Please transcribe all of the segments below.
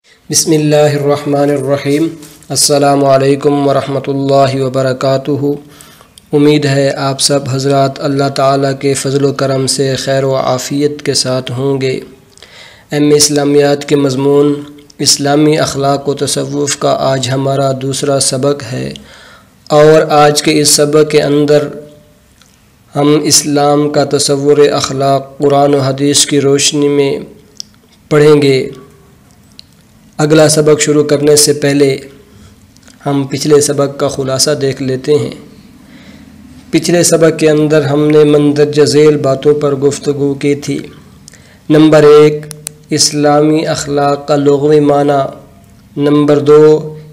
بسم اللہ الرحمن الرحیم۔ السلام علیکم ورحمۃ اللہ وبرکاتہ۔ امید ہے آپ سب حضرات اللہ تعالیٰ کے فضل و کرم سے خیر و عافیت کے ساتھ ہوں گے۔ اسلامیات کے مضمون اسلامی اخلاق و تصوف کا آج ہمارا دوسرا سبق ہے، اور آج کے اس سبق کے اندر ہم اسلام کا تصور اخلاق قرآن و حدیث کی روشنی میں پڑھیں گے۔ اگلا سبق شروع کرنے سے پہلے ہم پچھلے سبق کا خلاصہ دیکھ لیتے ہیں۔ پچھلے سبق کے اندر ہم نے مندرجہ ذیل باتوں پر گفتگو کی تھی۔ نمبر 1، اسلامی اخلاق کا لغوی معنی۔ نمبر 2،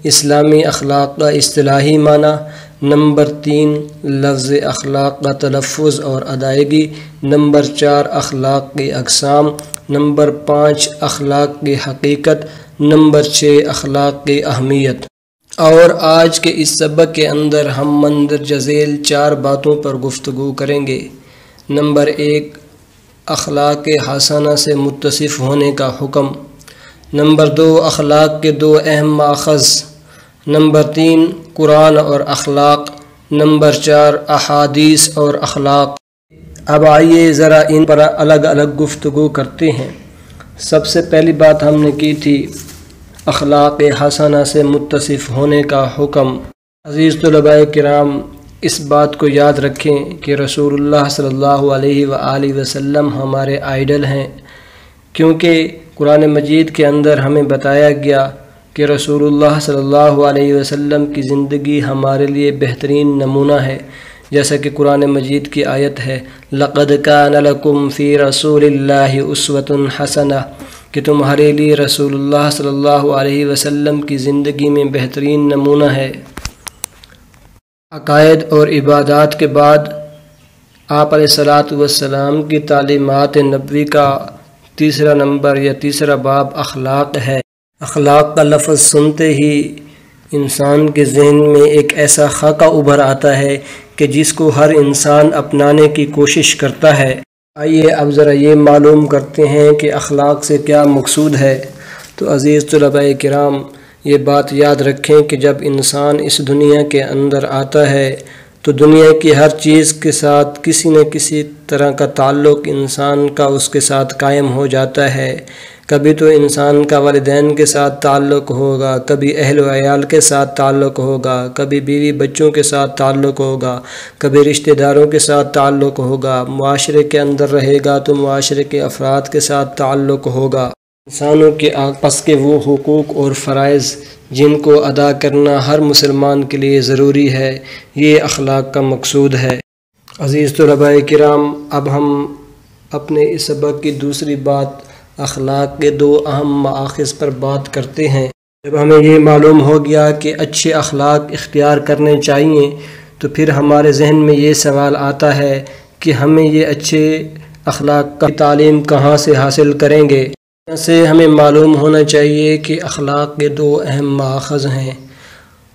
اسلامی اخلاق کا اصطلاحی معنی۔ نمبر 3، لفظ اخلاق کا تلفظ اور ادائیگی۔ نمبر 4، اخلاق کی اقسام۔ نمبر 5، اخلاق کی حقیقت۔ نمبر 6، اخلاق کی اہمیت۔ اور آج کے اس سبق کے اندر ہم مندرجہ ذیل 4 باتوں پر گفتگو کریں گے۔ نمبر 1، اخلاق حسنہ سے متصف ہونے کا حکم۔ نمبر 2، اخلاق کے 2 اہم ماخذ۔ نمبر 3، قرآن اور اخلاق۔ نمبر 4، احادیث اور اخلاق۔ اب آئیے ذرا ان پر الگ الگ گفتگو کرتے ہیں۔ سب سے پہلی بات ہم نے کی تھی اخلاق حسنہ سے متصف ہونے کا حکم۔ عزیز طلباء کرام، اس بات کو یاد رکھیں کہ رسول اللہ صلی اللہ علیہ وآلہ وسلم ہمارے آئیڈل ہیں، کیونکہ قرآن مجید کے اندر ہمیں بتایا گیا کہ رسول اللہ صلی اللہ علیہ وسلم کی زندگی ہمارے لیے بہترین نمونہ ہے، جیسا کہ قرآن مجید کی آیت ہے لَقَدْ كَانَ لَكُمْ فِي رَسُولِ اللَّهِ أُسْوَةٌ حَسَنَةٌ، کہ تمہارے لیے رسول اللہ صلی اللہ علیہ وسلم کی زندگی میں بہترین نمونہ ہے۔ عقائد اور عبادات کے بعد آپ علیہ السلام کی تعلیمات نبوی کا تیسرا نمبر یا تیسرا باب اخلاق ہے۔ اخلاق کا لفظ سنتے ہی انسان کے ذہن میں ایک ایسا خاکہ ابھر آتا ہے کہ جس کو ہر انسان اپنانے کی کوشش کرتا ہے۔ آئیے اب ذرا یہ معلوم کرتے ہیں کہ اخلاق سے کیا مقصود ہے۔ تو عزیز طلباء کرام، یہ بات یاد رکھیں کہ جب انسان اس دنیا کے اندر آتا ہے تو دنیا کی ہر چیز کے ساتھ کسی نہ کسی طرح کا تعلق انسان کا اس کے ساتھ قائم ہو جاتا ہے۔ کبھی تو انسان کا والدین کے ساتھ تعلق ہوگا، کبھی اہل و عیال کے ساتھ تعلق ہوگا، کبھی بیوی بچوں کے ساتھ تعلق ہوگا، کبھی رشتہ داروں کے ساتھ تعلق ہوگا، معاشرے کے اندر رہے گا تو معاشرے کے افراد کے ساتھ تعلق ہوگا۔ انسانوں کے آپس کے وہ حقوق اور فرائض جن کو ادا کرنا ہر مسلمان کے لیے ضروری ہے، یہ اخلاق کا مقصود ہے۔ عزیز طلباء کرام، اب ہم اپنے اس سبق کی دوسری بات اخلاق کے 2 اہم مآخذ پر بات کرتے ہیں۔ جب ہمیں یہ معلوم ہو گیا کہ اچھے اخلاق اختیار کرنے چاہیے تو پھر ہمارے ذہن میں یہ سوال آتا ہے کہ ہمیں یہ اچھے اخلاق کی تعلیم کہاں سے حاصل کریں گے۔ سے ہمیں معلوم ہونا چاہیے کہ اخلاق کے 2 اہم مآخذ ہیں۔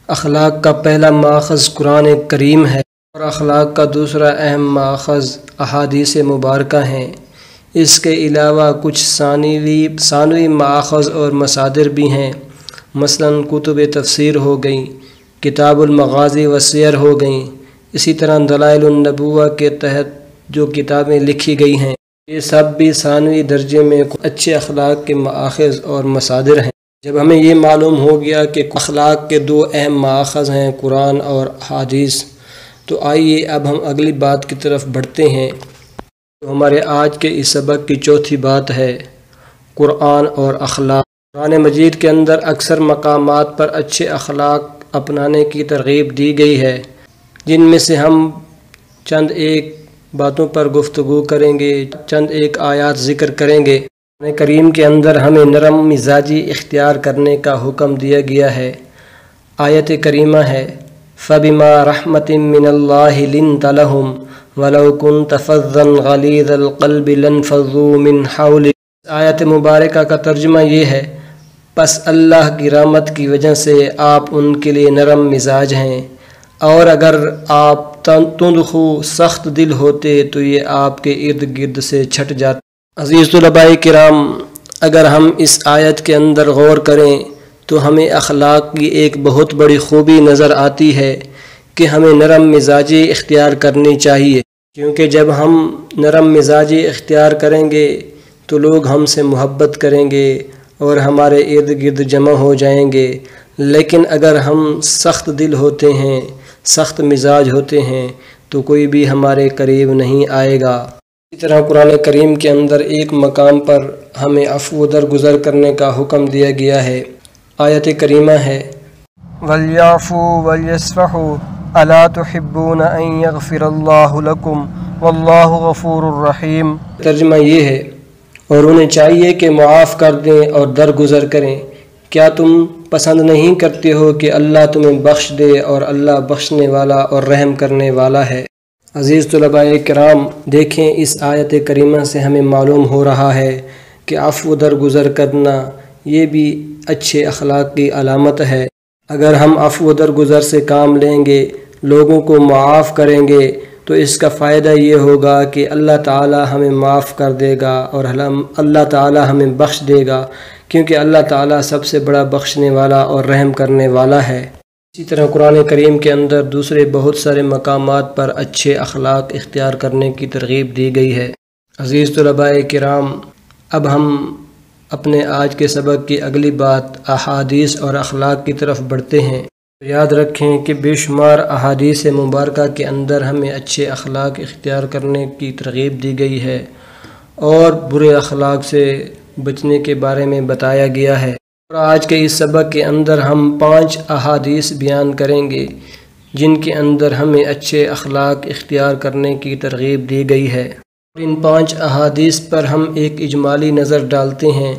اخلاق کا پہلا مآخذ قرآن کریم ہے، اور اخلاق کا دوسرا اہم مآخذ احادیث مبارکہ ہیں۔ اس کے علاوہ کچھ ثانوی مآخذ اور مصادر بھی ہیں، مثلاً کتب تفسیر ہو گئیں، کتاب المغازی والسیر ہو گئیں، اسی طرح دلائل النبوہ کے تحت جو کتابیں لکھی گئی ہیں، یہ سب بھی ثانوی درجے میں اچھے اخلاق کے مآخذ اور مصادر ہیں۔ جب ہمیں یہ معلوم ہو گیا کہ اخلاق کے 2 اہم مآخذ ہیں قرآن اور حدیث، تو آئیے اب ہم اگلی بات کی طرف بڑھتے ہیں۔ تو ہمارے آج کے اس سبق کی چوتھی بات ہے قرآن اور اخلاق۔ قرآن مجید کے اندر اکثر مقامات پر اچھے اخلاق اپنانے کی ترغیب دی گئی ہے، جن میں سے ہم چند ایک باتوں پر گفتگو کریں گے، چند ایک آیات ذکر کریں گے۔ قرآن کریم کے اندر ہمیں نرم مزاجی اختیار کرنے کا حکم دیا گیا ہے۔ آیت کریمہ ہے فَبِمَا رَحْمَةٍ مِّنَ اللَّهِ لِنْتَ لَهُمْ وَلَوْ كُنْتَ فَظًّا غَلِيظَ الْقَلْبِ لَانفَضُّوا مِنْ حَوْلِكَ۔ آیت مبارکہ کا ترجمہ یہ ہے، پس اللہ کی رحمت کی وجہ سے آپ ان کے لیے نرم مزاج ہیں، اور اگر آپ تندخو سخت دل ہوتے تو یہ آپ کے ارد گرد سے چھٹ جاتے۔ عزیز طلباء کرام، اگر ہم اس آیت کے اندر غور کریں تو ہمیں اخلاق کی ایک بہت بڑی خوبی نظر آتی ہے کہ ہمیں نرم مزاجی اختیار کرنی چاہیے، کیونکہ جب ہم نرم مزاجی اختیار کریں گے تو لوگ ہم سے محبت کریں گے اور ہمارے ارد گرد جمع ہو جائیں گے۔ لیکن اگر ہم سخت دل ہوتے ہیں، سخت مزاج ہوتے ہیں تو کوئی بھی ہمارے قریب نہیں آئے گا۔ اسی طرح قرآن کریم کے اندر ایک مقام پر ہمیں عفو درگزر کرنے کا حکم دیا گیا ہے۔ آیت کریمہ ہے وَلْيَعْفُوا وَلْيَصْفَحُوا أَلَا تُحِبُّونَ أَن يَغْفِرَ اللَّهُ لَكُمْ وَاللَّهُ غَفُورٌ رَحِيمٌ۔ ترجمہ یہ ہے، اور انہیں چاہیے کہ معاف کر دیں اور درگزر کریں۔ کیا تم پسند نہیں کرتے ہو کہ اللہ تمہیں بخش دے، اور اللہ بخشنے والا اور رحم کرنے والا ہے۔ عزیز طلباء کرام، دیکھیں اس آیت کریمہ سے ہمیں معلوم ہو رہا ہے کہ عفو درگزر کرنا یہ بھی اچھے اخلاق کی علامت ہے۔ اگر ہم عفو درگزر سے کام لیں گے، لوگوں کو معاف کریں گے، تو اس کا فائدہ یہ ہوگا کہ اللہ تعالی ہمیں معاف کر دے گا اور اللہ تعالی ہمیں بخش دے گا، کیونکہ اللہ تعالی سب سے بڑا بخشنے والا اور رحم کرنے والا ہے۔ اسی طرح قرآن کریم کے اندر دوسرے بہت سارے مقامات پر اچھے اخلاق اختیار کرنے کی ترغیب دی گئی ہے۔ عزیز طلباء کرام، اب ہم اپنے آج کے سبق کی اگلی بات احادیث اور اخلاق کی طرف بڑھتے ہیں۔ یاد رکھیں کہ بے شمار احادیث مبارکہ کے اندر ہمیں اچھے اخلاق اختیار کرنے کی ترغیب دی گئی ہے اور برے اخلاق سے بچنے کے بارے میں بتایا گیا ہے۔ اور آج کے اس سبق کے اندر ہم 5 احادیث بیان کریں گے جن کے اندر ہمیں اچھے اخلاق اختیار کرنے کی ترغیب دی گئی ہے۔ ان 5 احادیث پر ہم ایک اجمالی نظر ڈالتے ہیں،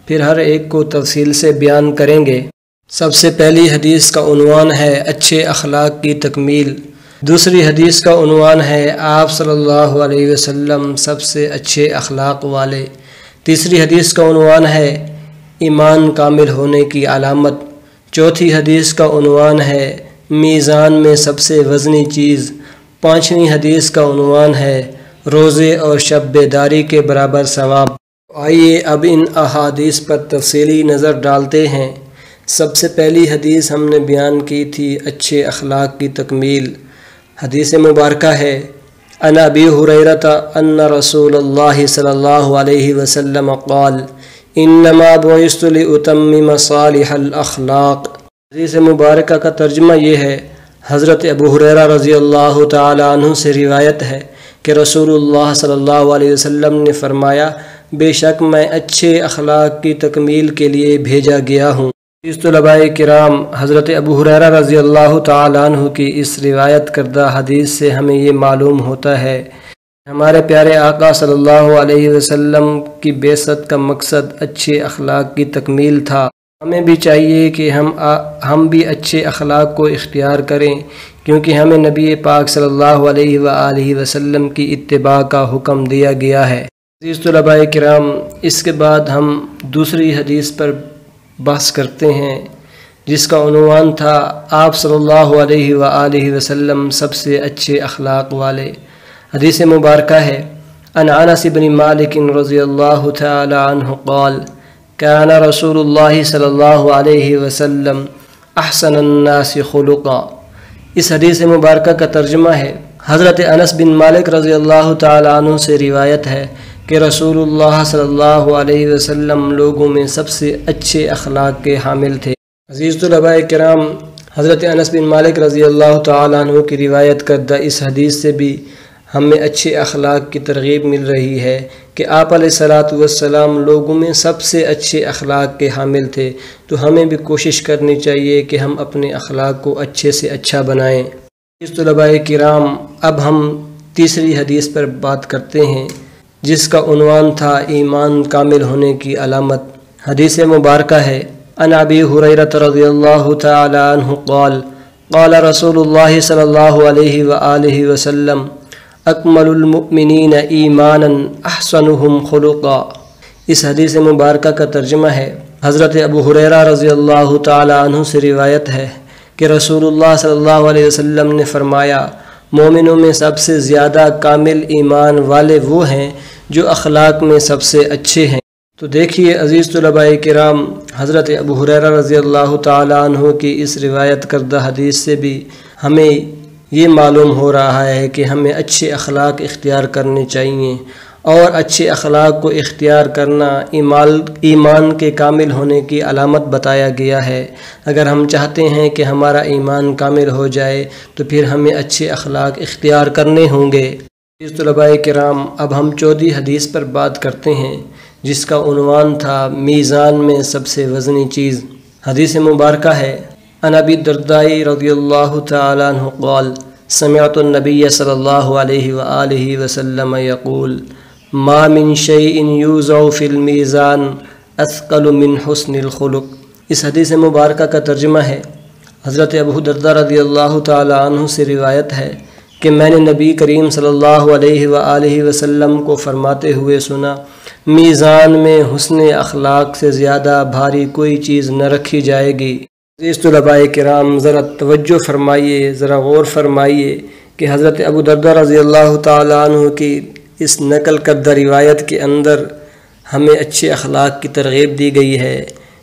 پھر ہر ایک کو تفصیل سے بیان کریں گے۔ سب سے پہلی حدیث کا عنوان ہے اچھے اخلاق کی تکمیل۔ دوسری حدیث کا عنوان ہے آپ صلی اللہ علیہ وسلم سب سے اچھے اخلاق والے۔ تیسری حدیث کا عنوان ہے ایمان کامل ہونے کی علامت۔ چوتھی حدیث کا عنوان ہے میزان میں سب سے وزنی چیز۔ پانچویں حدیث کا عنوان ہے روزے اور شب بیداری کے برابر ثواب۔ آئیے اب ان احادیث پر تفصیلی نظر ڈالتے ہیں۔ سب سے پہلی حدیث ہم نے بیان کی تھی اچھے اخلاق کی تکمیل۔ حدیث مبارکہ ہے عن ابی ہریرہ ان رسول اللہ صلی اللہ علیہ وسلم قال انما بعثت لاتمم صالح الاخلاق۔ حدیث مبارکہ کا ترجمہ یہ ہے، حضرت ابو ہریرہ رضی اللہ تعالی عنہ سے روایت ہے کہ رسول اللہ صلی اللہ علیہ وسلم نے فرمایا، بے شک میں اچھے اخلاق کی تکمیل کے لیے بھیجا گیا ہوں۔ اس طلباء کرام، حضرت ابو ہریرہ رضی اللہ تعالیٰ عنہ کی اس روایت کردہ حدیث سے ہمیں یہ معلوم ہوتا ہے ہمارے پیارے آقا صلی اللہ علیہ وسلم کی بعثت کا مقصد اچھے اخلاق کی تکمیل تھا۔ ہمیں بھی چاہیے کہ ہم بھی اچھے اخلاق کو اختیار کریں، کیونکہ ہمیں نبی پاک صلی اللہ علیہ وآلہ وسلم کی اتباع کا حکم دیا گیا ہے۔ عزیز طلباء کرام، اس کے بعد ہم دوسری حدیث پر بحث کرتے ہیں جس کا عنوان تھا آپ صلی اللہ علیہ وآلہ وسلم سب سے اچھے اخلاق والے۔ حدیث مبارکہ ہے عن انس بن مالک رضی اللہ تعالی عنہ قال كان رسول اللہ صلی اللہ علیہ وسلم احسن الناس خلقا۔ اس حدیث مبارکہ کا ترجمہ ہے، حضرت انس بن مالک رضی اللہ تعالی عنہ سے روایت ہے کہ رسول اللہ صلی اللہ علیہ وسلم لوگوں میں سب سے اچھے اخلاق کے حامل تھے۔ عزیز طلباء کرام، حضرت انس بن مالک رضی اللہ تعالیٰ عنہ کی روایت کردہ اس حدیث سے بھی ہمیں اچھے اخلاق کی ترغیب مل رہی ہے کہ آپ علیہ السلام لوگوں میں سب سے اچھے اخلاق کے حامل تھے، تو ہمیں بھی کوشش کرنی چاہیے کہ ہم اپنے اخلاق کو اچھے سے اچھا بنائیں۔ عزیز طلباء کرام، اب ہم تیسری حدیث پر بات کرتے ہیں جس کا عنوان تھا ایمان کامل ہونے کی علامت۔ حدیث مبارکہ ہے عن ابی ہریرہ رضی اللہ تعالی عنہ قال قال رسول اللہ صلی اللہ علیہ وآلہ وسلم اکمل المؤمنین ایمانا احسنهم خلقا۔ اس حدیث مبارکہ کا ترجمہ ہے، حضرت ابو ہریرہ رضی اللہ تعالی عنہ سے روایت ہے کہ رسول اللہ صلی اللہ علیہ وسلم نے فرمایا، مومنوں میں سب سے زیادہ کامل ایمان والے وہ ہیں جو اخلاق میں سب سے اچھے ہیں۔ تو دیکھیے عزیز طلباء کرام، حضرت ابو ہریرہ رضی اللہ تعالیٰ عنہ کی اس روایت کردہ حدیث سے بھی ہمیں یہ معلوم ہو رہا ہے کہ ہمیں اچھے اخلاق اختیار کرنے چاہیے، اور اچھے اخلاق کو اختیار کرنا ایمان کے کامل ہونے کی علامت بتایا گیا ہے۔ اگر ہم چاہتے ہیں کہ ہمارا ایمان کامل ہو جائے تو پھر ہمیں اچھے اخلاق اختیار کرنے ہوں گے۔ عزیز طلباء کرام، اب ہم 14 حدیث پر بات کرتے ہیں، جس کا عنوان تھا میزان میں سب سے وزنی چیز۔ حدیث مبارکہ ہے، عن ابی الدرداء رضی اللہ تعالی عنہ قال سمعت النبی صلی اللہ علیہ وآلہ وسلم یقول ما من شیء یوضع فی المیزان اثقل من حسن الخلق۔ اس حدیث مبارکہ کا ترجمہ ہے، حضرت ابو درداء رضی اللہ تعالی عنہ سے روایت ہے کہ میں نے نبی کریم صلی اللہ علیہ وآلہ وسلم کو فرماتے ہوئے سنا، میزان میں حسن اخلاق سے زیادہ بھاری کوئی چیز نہ رکھی جائے گی۔ عزیز طلباء کرام، ذرا توجہ فرمائیے، ذرا غور فرمائیے کہ حضرت ابو درداء رضی اللہ تعالیٰ عنہ کی اس نقل کردہ روایت کے اندر ہمیں اچھے اخلاق کی ترغیب دی گئی ہے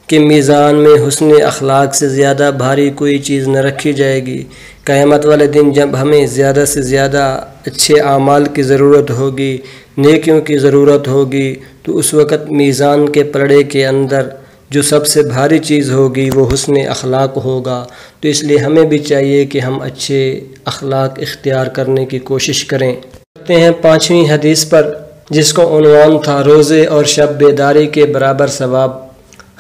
کہ میزان میں حسن اخلاق سے زیادہ بھاری کوئی چیز نہ رکھی جائے گی۔ قیامت والے دن جب ہمیں زیادہ سے زیادہ اچھے اعمال کی ضرورت ہوگی، نیکیوں کی ضرورت ہوگی، تو اس وقت میزان کے پلڑے کے اندر جو سب سے بھاری چیز ہوگی وہ حسن اخلاق ہوگا۔ تو اس لیے ہمیں بھی چاہیے کہ ہم اچھے اخلاق اختیار کرنے کی کوشش کریں۔ کرتے ہیں 5ویں حدیث پر، جس کا عنوان تھا روزے اور شب بیداری کے برابر ثواب۔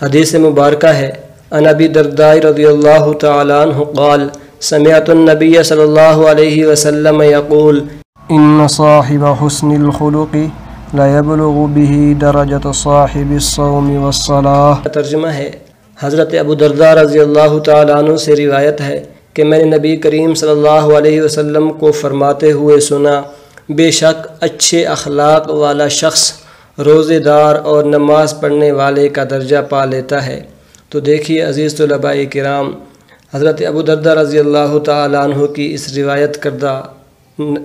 حدیث مبارکہ ہے، عن ابی الدرداء رضی اللہ تعالی عنہ قال سمعت النبی صلی اللہ علیہ وسلم یقول ان صاحب حسن الخلق لا يبلغ به درجة صاحب الصوم والصلاة۔ ترجمہ ہے، حضرت ابو درداء رضی اللہ تعالیٰ عنہ سے روایت ہے کہ میں نے نبی کریم صلی اللہ علیہ وسلم کو فرماتے ہوئے سنا، بے شک اچھے اخلاق والا شخص روزے دار اور نماز پڑھنے والے کا درجہ پا لیتا ہے۔ تو دیکھیے عزیز طلباء کرام، حضرت ابو درداء رضی اللہ تعالیٰ عنہ کی اس روایت کردہ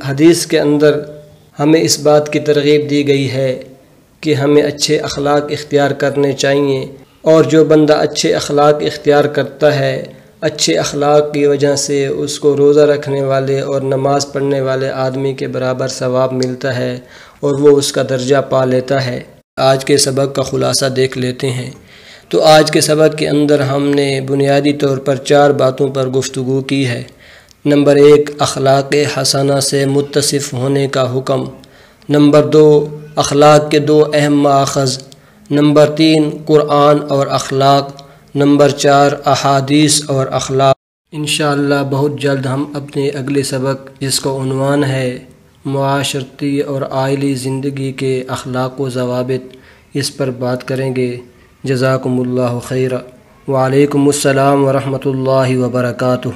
حدیث کے اندر ہمیں اس بات کی ترغیب دی گئی ہے کہ ہمیں اچھے اخلاق اختیار کرنے چاہیے، اور جو بندہ اچھے اخلاق اختیار کرتا ہے، اچھے اخلاق کی وجہ سے اس کو روزہ رکھنے والے اور نماز پڑھنے والے آدمی کے برابر ثواب ملتا ہے اور وہ اس کا درجہ پا لیتا ہے۔ آج کے سبق کا خلاصہ دیکھ لیتے ہیں۔ تو آج کے سبق کے اندر ہم نے بنیادی طور پر 4 باتوں پر گفتگو کی ہے۔ نمبر 1، اخلاق حسنہ سے متصف ہونے کا حکم۔ نمبر 2، اخلاق کے 2 اہم مآخذ۔ نمبر 3، قرآن اور اخلاق۔ نمبر 4، احادیث اور اخلاق۔ انشاءاللہ بہت جلد ہم اپنے اگلے سبق، جس کا عنوان ہے معاشرتی اور عائلی زندگی کے اخلاق و ضوابط، اس پر بات کریں گے۔ جزاکم اللہ خیرا۔ وعلیکم السلام ورحمۃ اللہ وبرکاتہ۔